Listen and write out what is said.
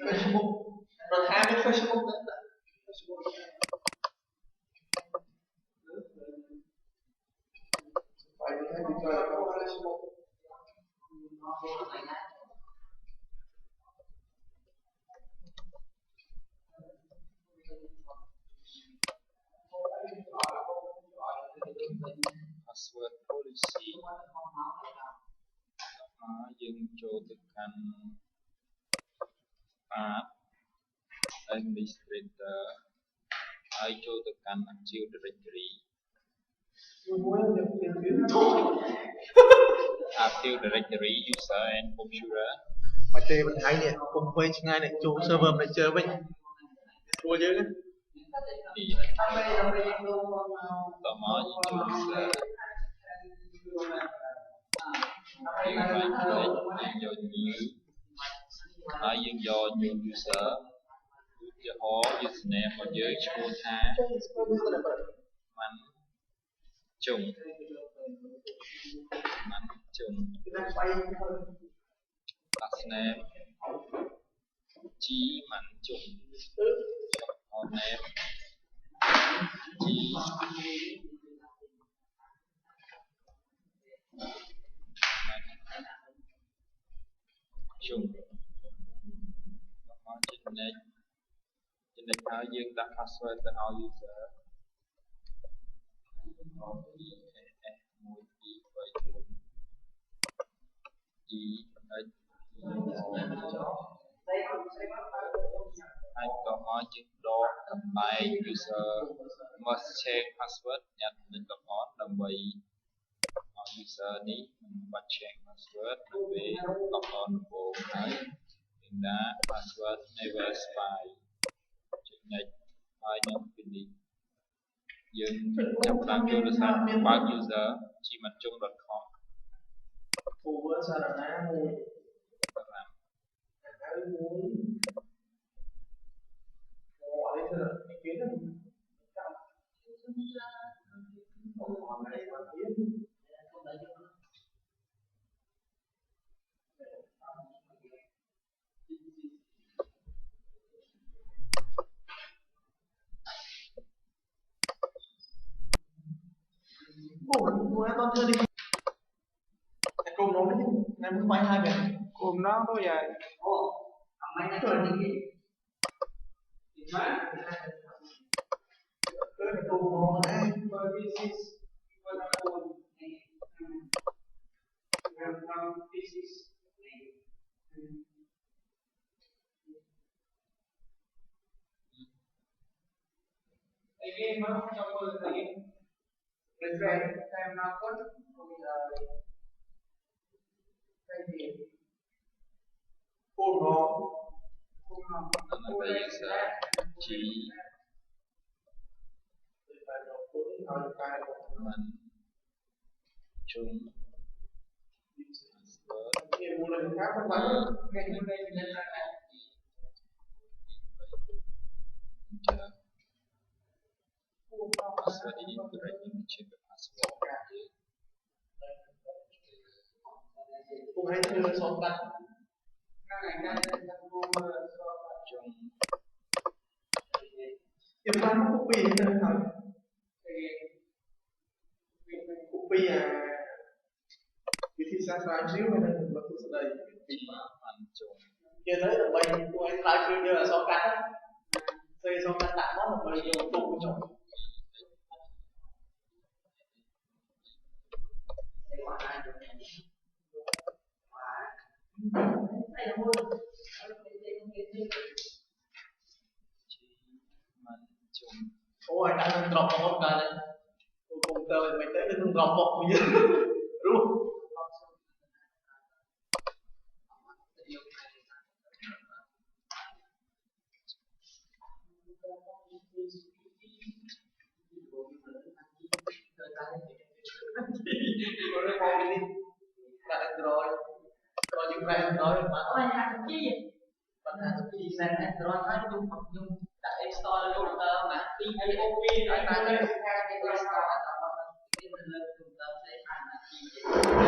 Facebook ប្រធាននៃ Facebook ហ្នឹងបាយនេះគេចូល Facebook password policy យើងចូលទៅកាន់ path administrator ហើយចូលទៅកាន់ Active Directory Active Directory user and computer មកទេបន្ថៃនេះគុំវែងឆ្ងាយនេះចូល server manager វិញស្រួលយើងទីតមកចូល user យើងបានយក new ហើយយើងយក new user ឧទាហរណ៍ username របស់យើងឈ្មោះថាมันជុងlast name G มันជុង on name G ជុងមកចំណេញហើយយើងដាក់ password ទៅឲ្យ userហើយក៏មកជាដកកន្លែង user must change password ញ៉ាំនឹងកំណត់ដើម្បីឲ្យ user នេះមិនបាច់ change password នៅពេលកំណត់ដំបូងហើយនឹងដាក់ password never expire ចំណេញហើយនឹងពីនេះយើងចាប់តាមចូលរសារបើក user ជីមិនជុង .com over សារណាមួយហើយមួយអូនេះគឺគេហ្នឹងចាំអូអត់ទេអត់ទៀតអូមួយអត់ធ្វើនេះតែគុំនោះនេះតែមិនបាយហើយវិញគុំនោះទៅយាយអូអត់មិនធ្វើនេះទេម៉ាគឺគុំនោះឯង this is what I want this is again mas coba lagi refresh time nakon Cô nó bây giờ chỉ mình chung password ini berarti check password cũng hay chơi song tắt Em bán copy thế nào? Copy vì thì sao xíu này là tôi sẽ đây kia tới là bây tôi anh live stream như là song cắt xây song cắt đặt nó là bây giờ tụng chồng Ôi anh đang drop một cái này cùng tờ mày tới đừng drop một bây giờ đúng Đặt Android có những cái Android mà ôi hạt chi bạn hạt chi sang Android hết nhưng đặt App Store lên computer mà POP lại ta lên Play Store thì mình lên computer sẽ thành là chi